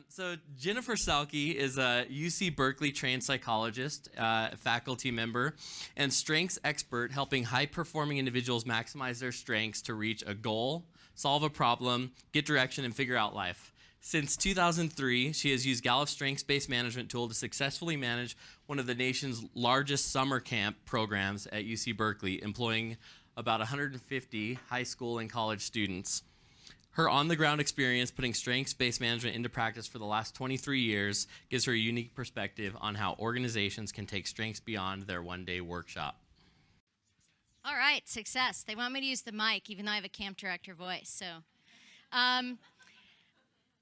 So Jennifer Selke is a UC Berkeley trained psychologist, faculty member, and strengths expert, helping high-performing individuals maximize their strengths to reach a goal, solve a problem, get direction, and figure out life. Since 2003, she has used Gallup's strengths-based management tool to successfully manage one of the nation's largest summer camp programs at UC Berkeley, employing about 150 high school and college students. Her on-the-ground experience putting strengths-based management into practice for the last 23 years gives her a unique perspective on how organizations can take strengths beyond their one-day workshop. All right, success. They want me to use the mic, even though I have a camp director voice. So,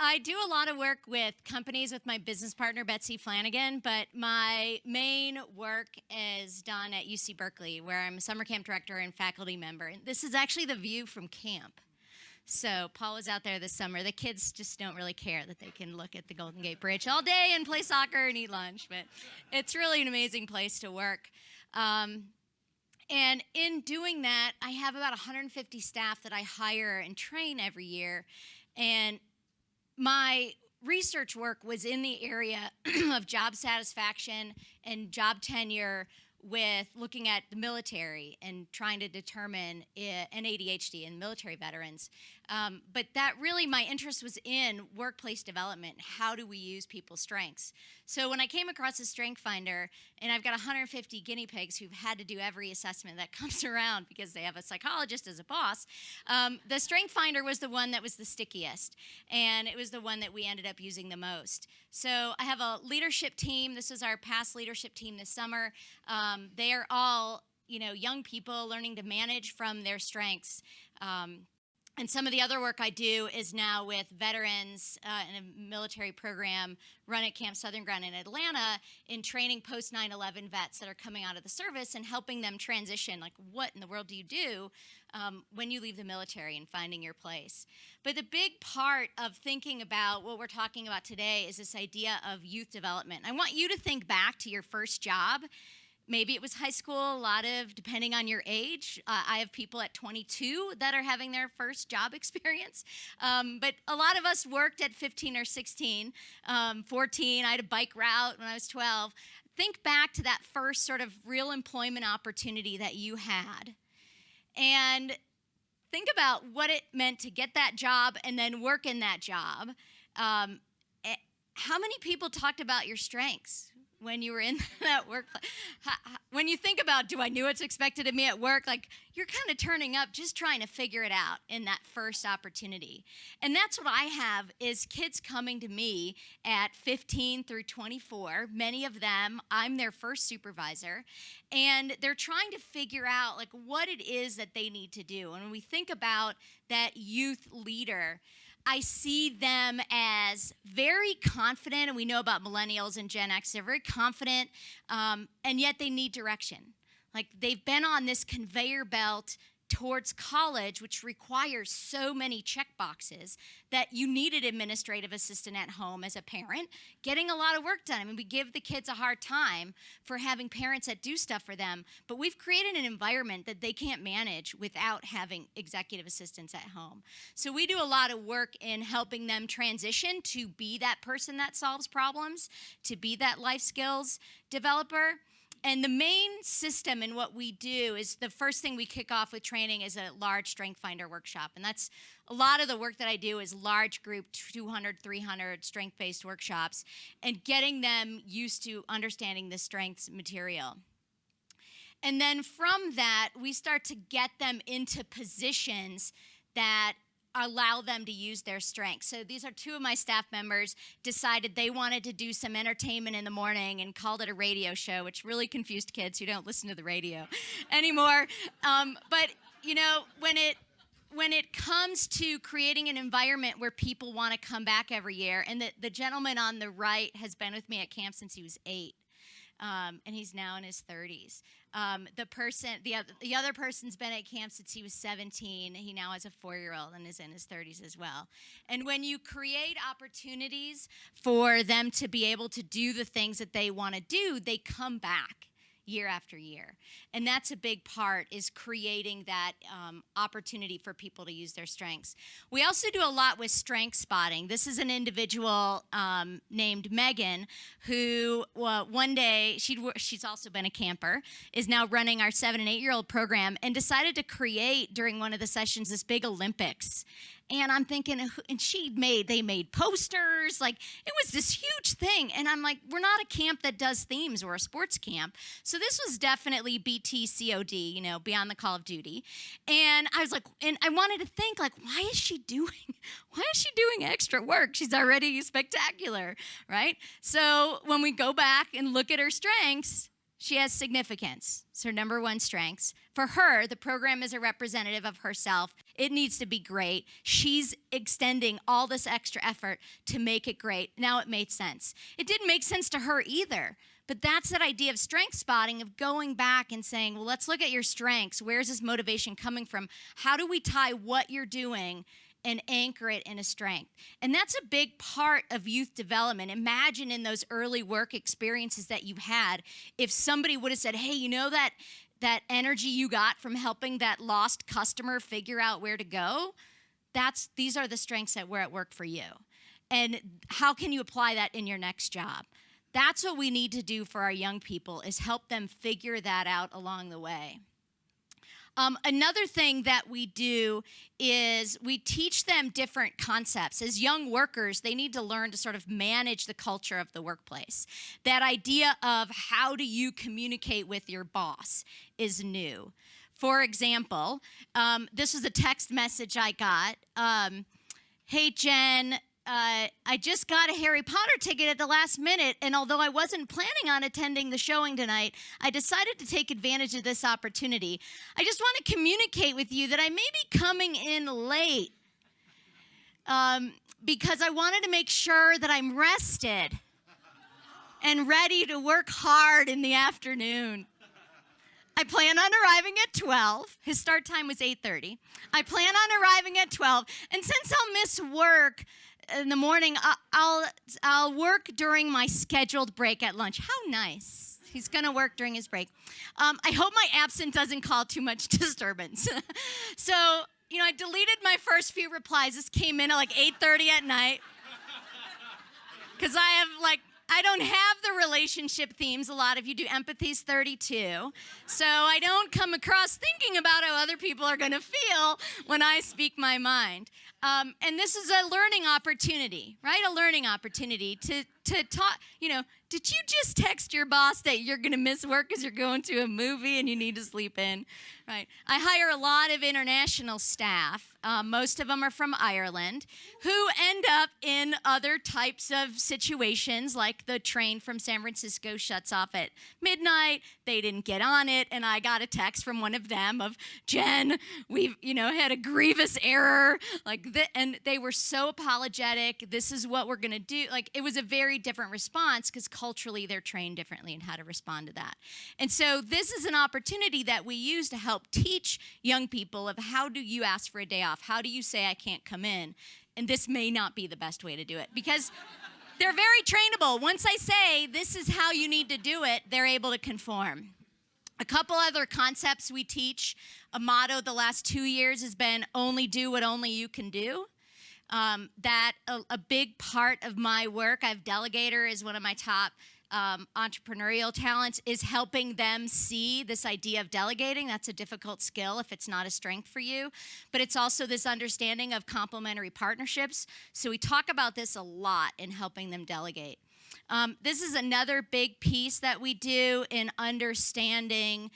I do a lot of work with companies with my business partner, Betsy Flanagan, but my main work is done at UC Berkeley, where I'm a summer camp director and faculty member. And this is actually the view from camp. So Paul was out there this summer. The kids just don't really care that they can look at the Golden Gate Bridge all day and play soccer and eat lunch, but it's really an amazing place to work. And in doing that, I have about 150 staff that I hire and train every year. And my research work was in the area of job satisfaction and job tenure with looking at the military and trying to determine an ADHD in military veterans. But that really, my interest was in workplace development. How do we use people's strengths? So when I came across a strength finder, and I've got 150 guinea pigs who've had to do every assessment that comes around because they have a psychologist as a boss, the strength finder was the one that was the stickiest. And it was the one that we ended up using the most. So I have a leadership team. This was our past leadership team this summer. They are all, young people learning to manage from their strengths. And some of the other work I do is now with veterans in a military program run at Camp Southern Ground in Atlanta in training post 9/11 vets that are coming out of the service and helping them transition. Like, what in the world do you do when you leave the military and finding your place? But the big part of thinking about what we're talking about today is this idea of youth development. I want you to think back to your first job. Maybe it was high school, depending on your age. I have people at 22 that are having their first job experience. But a lot of us worked at 15 or 16, 14. I had a bike route when I was 12. Think back to that first sort of real employment opportunity that you had. And think about what it meant to get that job and then work in that job. How many people talked about your strengths when you were in that workplace? When you think about, do I know what's expected of me at work? Like, you're kind of turning up just trying to figure it out in that first opportunity. And that's what I have is kids coming to me at 15 through 24. Many of them, I'm their first supervisor. And they're trying to figure out, like, what it is that they need to do. And when we think about that youth leader, I see them as very confident, and we know about millennials and Gen X, they're very confident, and yet they need direction. Like, they've been on this conveyor belt towards college, which requires so many check boxes that you need an administrative assistant at home as a parent, getting a lot of work done. I mean, we give the kids a hard time for having parents that do stuff for them, but we've created an environment that they can't manage without having executive assistants at home. So we do a lot of work in helping them transition to be that person that solves problems, to be that life skills developer. And the main system in what we do is the first thing we kick off with training is a large strength finder workshop. And that's a lot of the work that I do is large group, 200, 300 strength-based workshops, and getting them used to understanding the strengths material. And then from that, we start to get them into positions that allow them to use their strengths. So these are two of my staff members decided they wanted to do some entertainment in the morning and called it a radio show, which really confused kids who don't listen to the radio anymore. But when it comes to creating an environment where people want to come back every year, and the gentleman on the right has been with me at camp since he was 8. And he's now in his 30s. The other person's been at camp since he was 17. He now has a 4-year-old and is in his 30s as well. And when you create opportunities for them to be able to do the things that they want to do, they come back. year after year. And that's a big part, is creating that opportunity for people to use their strengths. We also do a lot with strength spotting. This is an individual named Megan who one day, she's also been a camper, is now running our 7 and 8-year-old program, and decided to create during one of the sessions this big Olympics. And I'm thinking, and they made posters, like it was this huge thing. And I'm like, we're not a camp that does themes, we're a sports camp. So this was definitely BTCOD, you know, Beyond the Call of Duty. And I was like, and I wanted to think, like, why is she doing extra work? She's already spectacular, right? So when we go back and look at her strengths, she has significance. It's her number one strengths. For her, the program is a representative of herself. It needs to be great. She's extending all this extra effort to make it great. Now it made sense. It didn't make sense to her either. But that's that idea of strength spotting, of going back and saying, well, let's look at your strengths. Where's this motivation coming from? How do we tie what you're doing and anchor it in a strength? And that's a big part of youth development. Imagine in those early work experiences that you've had, if somebody would have said, hey, you know that energy you got from helping that lost customer figure out where to go? These are the strengths that were at work for you. And how can you apply that in your next job? That's what we need to do for our young people, is help them figure that out along the way. Another thing that we do is we teach them different concepts. As young workers, they need to learn to sort of manage the culture of the workplace. That idea of how do you communicate with your boss is new. For example, this was a text message I got. Hey, Jen, I just got a Harry Potter ticket at the last minute, and although I wasn't planning on attending the showing tonight, I decided to take advantage of this opportunity. I just want to communicate with you that I may be coming in late because I wanted to make sure that I'm rested and ready to work hard in the afternoon. I plan on arriving at 12. His start time was 8:30. I plan on arriving at 12, and since I'll miss work in the morning, I'll work during my scheduled break at lunch. How nice. He's going to work during his break. I hope my absence doesn't cause too much disturbance. So, you know, I deleted my first few replies. This came in at like 8:30 at night. Because I don't have the relationship themes. A lot of you do. Empathy's 32. So I don't come across thinking about how other people are going to feel when I speak my mind. And this is a learning opportunity, right? A learning opportunity to talk, you know, did you just text your boss that you're going to miss work because you're going to a movie and you need to sleep in, right? I hire a lot of international staff. Most of them are from Ireland, who end up in other types of situations, like the train from San Francisco shuts off at midnight. They didn't get on it, and I got a text from one of them of, Jen, we've, had a grievous error, and they were so apologetic. This is what we're going to do. It was a very different response because culturally they're trained differently in how to respond to that. And so this is an opportunity that we use to help teach young people of how do you ask for a day off? How do you say I can't come in? And this may not be the best way to do it because they're very trainable. Once I say this is how you need to do it, they're able to conform. A couple other concepts we teach. A motto the last 2 years has been only do what only you can do. That a big part of my work, I've Delegator is one of my top entrepreneurial talents, is helping them see this idea of delegating. That's a difficult skill if it's not a strength for you. But it's also this understanding of complementary partnerships. So we talk about this a lot in helping them delegate. This is another big piece that we do in understanding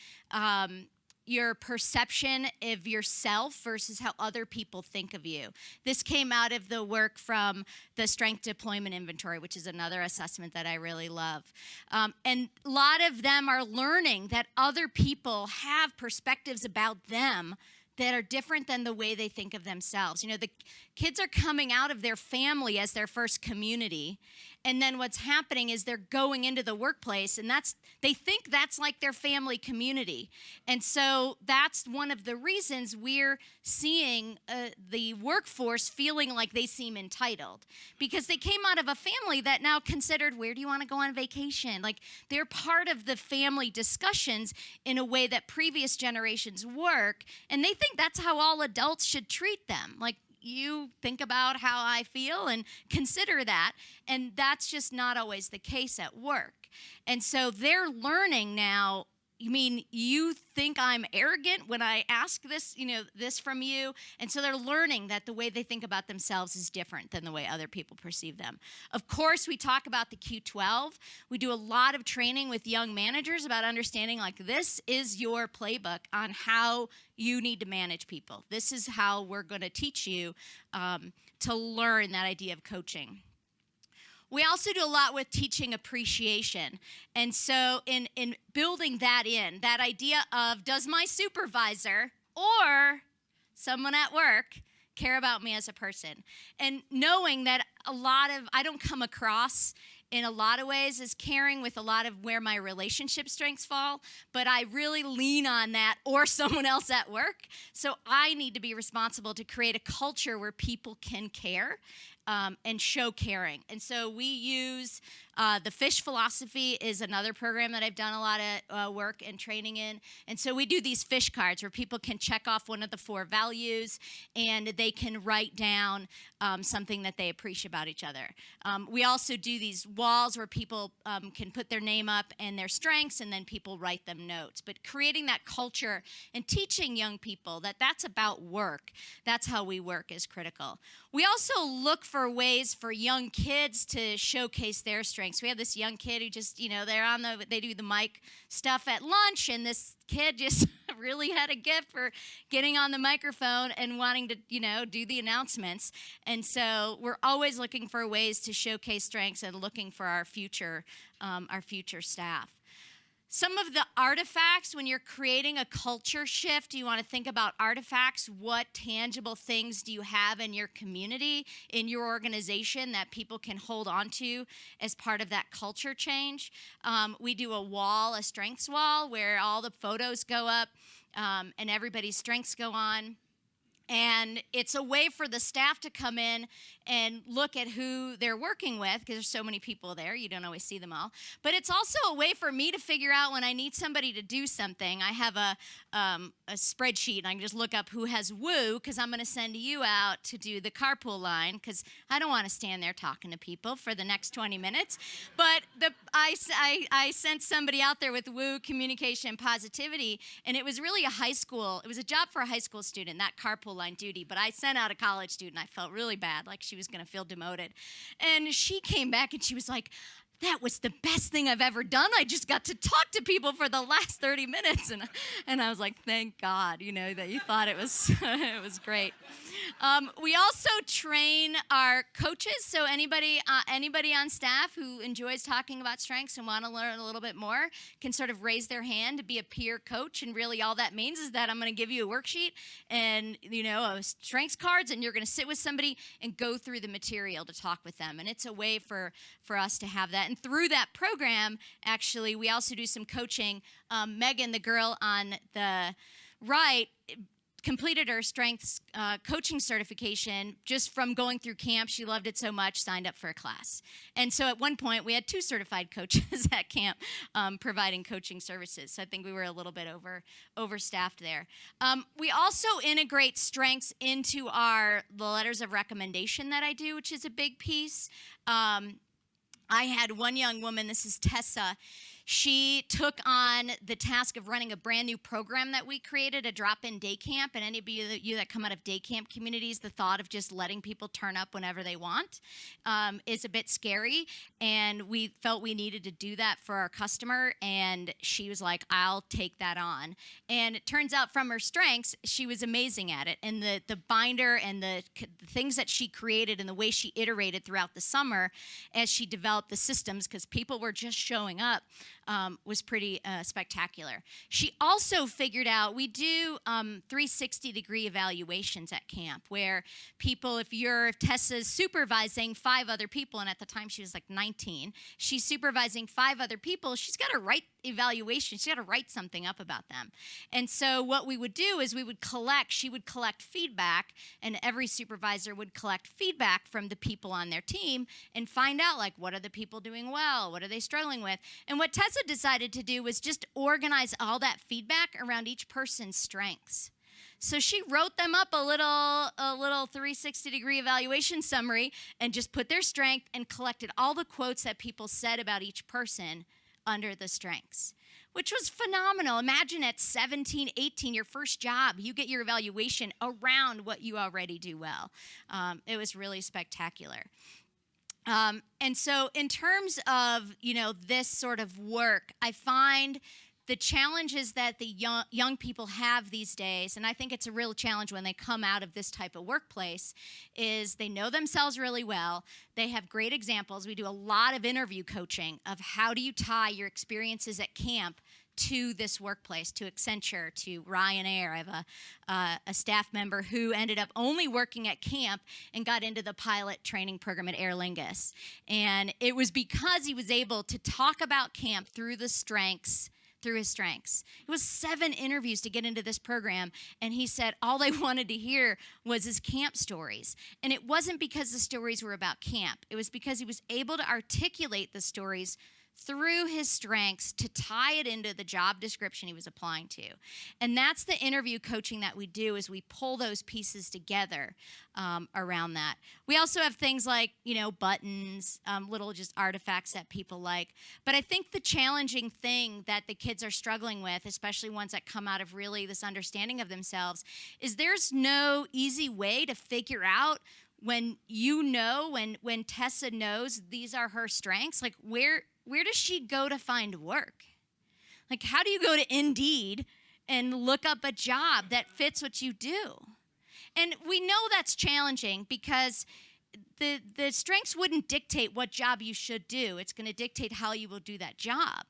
your perception of yourself versus how other people think of you. This came out of the work from the Strength Deployment Inventory, which is another assessment that I really love. And a lot of them are learning that other people have perspectives about them that are different than the way they think of themselves. You know, the kids are coming out of their family as their first community, and then what's happening is they're going into the workplace, and they think that's like their family community. And so that's one of the reasons we're seeing the workforce feeling like they seem entitled, because they came out of a family that now considered, where do you want to go on vacation? Like, they're part of the family discussions in a way that previous generations work, and they think that's how all adults should treat them. Like, you think about how I feel and consider that, and that's just not always the case at work. And so they're learning now, you mean you think I'm arrogant when I ask this, this from you? And so they're learning that the way they think about themselves is different than the way other people perceive them. Of course, we talk about the Q12. We do a lot of training with young managers about understanding, like, this is your playbook on how you need to manage people. This is how we're going to teach you to learn that idea of coaching. We also do a lot with teaching appreciation. And so in building that that idea of, does my supervisor or someone at work care about me as a person? And knowing that I don't come across in a lot of ways as caring with a lot of where my relationship strengths fall, but I really lean on that or someone else at work. So I need to be responsible to create a culture where people can care and show caring. And so we use the FISH philosophy is another program that I've done a lot of work and training in. And so we do these FISH cards where people can check off one of the 4 values, and they can write down something that they appreciate about each other. We also do these walls where people can put their name up and their strengths, and then people write them notes. But creating that culture and teaching young people that that's about work, that's how we work, is critical. We also look for ways for young kids to showcase their strengths. We have this young kid who just, they do the mic stuff at lunch, and this kid just really had a gift for getting on the microphone and wanting to, do the announcements. And so we're always looking for ways to showcase strengths and looking for our future staff. Some of the artifacts, when you're creating a culture shift, you want to think about artifacts. What tangible things do you have in your community, in your organization, that people can hold on to as part of that culture change? We do a strengths wall, where all the photos go up and everybody's strengths go on. And it's a way for the staff to come in and look at who they're working with, because there's so many people there, you don't always see them all. But it's also a way for me to figure out when I need somebody to do something. I have a spreadsheet, and I can just look up who has woo, because I'm going to send you out to do the carpool line, because I don't want to stand there talking to people for the next 20 minutes. But I sent somebody out there with woo, communication, and positivity, and it was really it was a job for a high school student, that carpool line duty, but I sent out a college student. I felt really bad, like she was going to feel demoted. And she came back and she was like, that was the best thing I've ever done. I just got to talk to people for the last 30 minutes. And I was like, thank God, that you thought it was it was great. We also train our coaches. So anybody on staff who enjoys talking about strengths and want to learn a little bit more can sort of raise their hand to be a peer coach. And really all that means is that I'm going to give you a worksheet and, a strengths cards, and you're going to sit with somebody and go through the material to talk with them. And it's a way for us to have that. And through that program, actually, we also do some coaching. Megan, the girl on the right, completed her strengths coaching certification just from going through camp. She loved it so much, signed up for a class. And so at one point, we had 2 certified coaches at camp providing coaching services. So I think we were a little bit overstaffed there. We also integrate strengths into the letters of recommendation that I do, which is a big piece. I had one young woman, this is Tessa. She took on the task of running a brand new program that we created, a drop-in day camp. And any of you that come out of day camp communities, the thought of just letting people turn up whenever they want is a bit scary. And we felt we needed to do that for our customer. And she was like, I'll take that on. And it turns out from her strengths, she was amazing at it. And the binder and the things that she created and the way she iterated throughout the summer as she developed the systems, because people were just showing up, was pretty spectacular. She also figured out, we do 360-degree evaluations at camp where people, if Tessa's supervising 5 other people, and at the time she was like 19, she's supervising 5 other people, she's got to write evaluation. She got to write something up about them. And so what we would do is she would collect feedback, and every supervisor would collect feedback from the people on their team and find out, like, what are the people doing well? What are they struggling with? And what Tessa decided to do was just organize all that feedback around each person's strengths. So she wrote them up a little 360-degree evaluation summary and just put their strength and collected all the quotes that people said about each person under the strengths, which was phenomenal. Imagine at 17, 18, your first job, you get your evaluation around what you already do well. It was really spectacular. And so in terms of, this sort of work, I find the challenges that the young people have these days, and I think it's a real challenge when they come out of this type of workplace, is they know themselves really well. They have great examples. We do a lot of interview coaching of how do you tie your experiences at camp to this workplace, to Accenture, to Ryanair. I have a staff member who ended up only working at camp and got into the pilot training program at Aer Lingus. And it was because he was able to talk about camp through his strengths. It was 7 interviews to get into this program, and he said all they wanted to hear was his camp stories. And it wasn't because the stories were about camp. It was because he was able to articulate the stories through his strengths to tie it into the job description he was applying to. And that's the interview coaching that we do, is we pull those pieces together around that. We also have things like, buttons, little just artifacts that people like. But I think the challenging thing that the kids are struggling with, especially ones that come out of really this understanding of themselves, is there's no easy way to figure out when when Tessa knows these are her strengths, like where does she go to find work? Like, how do you go to Indeed and look up a job that fits what you do? And we know that's challenging because the strengths wouldn't dictate what job you should do. It's going to dictate how you will do that job.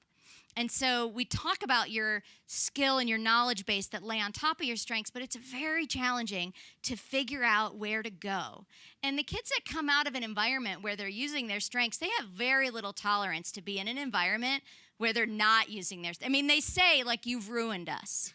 And so we talk about your skill and your knowledge base that lay on top of your strengths, but it's very challenging to figure out where to go. And the kids that come out of an environment where they're using their strengths, they have very little tolerance to be in an environment where they're not using their strengths. I mean, they say, like, you've ruined us.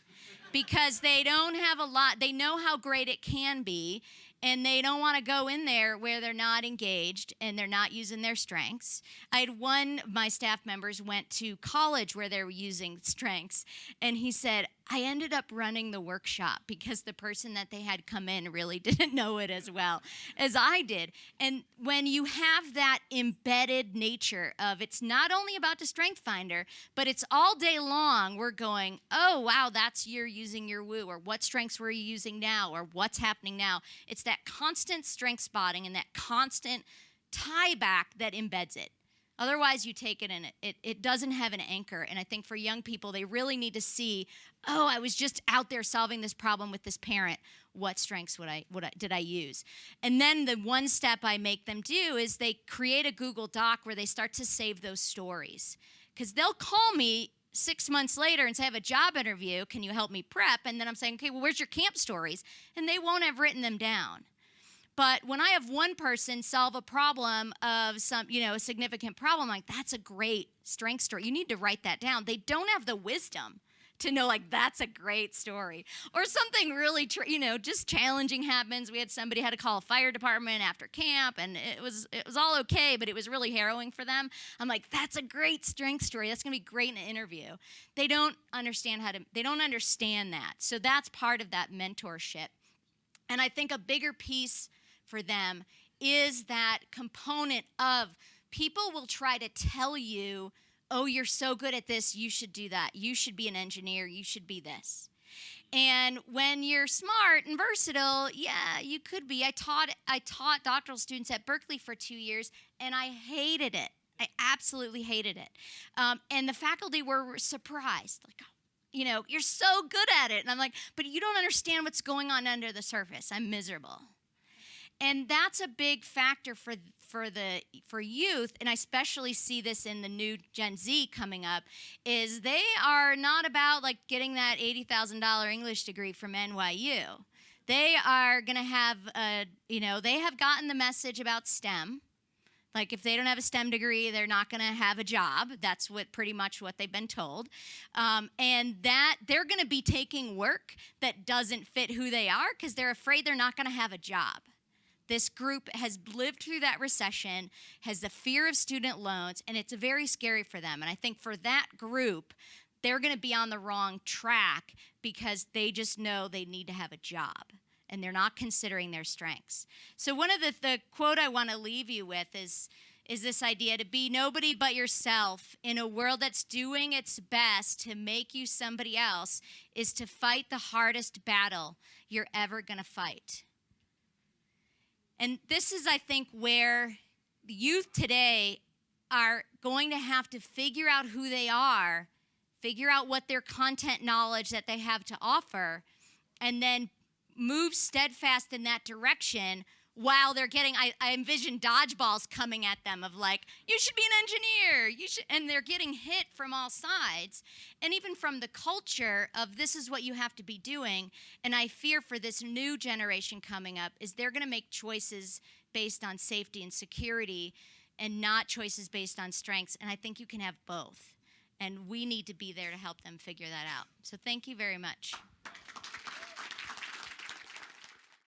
Because they don't have a lot, they know how great it can be, and they don't want to go in there where they're not engaged and they're not using their strengths. I had one of my staff members went to college where they were using strengths, and he said, I ended up running the workshop because the person that they had come in really didn't know it as well as I did. And when you have that embedded nature of it's not only about the strength finder, but it's all day long we're going, oh, wow, that's you're using your woo, or what strengths were you using now, or what's happening now. It's that constant strength spotting and that constant tie back that embeds it. Otherwise, you take it and it doesn't have an anchor. And I think for young people, they really need to see, oh, I was just out there solving this problem with this parent. What strengths did I use? And then the one step I make them do is they create a Google Doc where they start to save those stories. Because they'll call me 6 months later and say, I have a job interview. Can you help me prep? And then I'm saying, okay, well, where's your camp stories? And they won't have written them down. But when I have one person solve a problem of a significant problem, like, that's a great strength story. You need to write that down. They don't have the wisdom to know, like, that's a great story. Or something really, just challenging happens. We had somebody had to call a fire department after camp, and it was all okay, but it was really harrowing for them. I'm like, that's a great strength story. That's going to be great in an interview. They don't understand that. So that's part of that mentorship. And I think a bigger piece for them is that component of people will try to tell you, oh, you're so good at this, you should do that. You should be an engineer. You should be this. And when you're smart and versatile, yeah, you could be. I taught doctoral students at Berkeley for 2 years, and I hated it. I absolutely hated it. And the faculty were surprised, like, oh, you're so good at it. And I'm like, but you don't understand what's going on under the surface. I'm miserable. And that's a big factor for youth, and I especially see this in the new Gen Z coming up, is they are not about like getting that $80,000 English degree from NYU. They are going to have they have gotten the message about STEM. Like if they don't have a STEM degree, they're not going to have a job. That's pretty much what they've been told. And that they're going to be taking work that doesn't fit who they are because they're afraid they're not going to have a job. This group has lived through that recession, has the fear of student loans, and it's very scary for them. And I think for that group, they're going to be on the wrong track because they just know they need to have a job, and they're not considering their strengths. So one of the quote I want to leave you with is this idea to be nobody but yourself in a world that's doing its best to make you somebody else is to fight the hardest battle you're ever going to fight. And this is, I think, where the youth today are going to have to figure out who they are, figure out what their content knowledge that they have to offer, and then move steadfast in that direction while they're getting, I envision dodgeballs coming at them of like, you should be an engineer, and they're getting hit from all sides, and even from the culture of this is what you have to be doing. And I fear for this new generation coming up is they're going to make choices based on safety and security and not choices based on strengths, and I think you can have both, and we need to be there to help them figure that out. So thank you very much.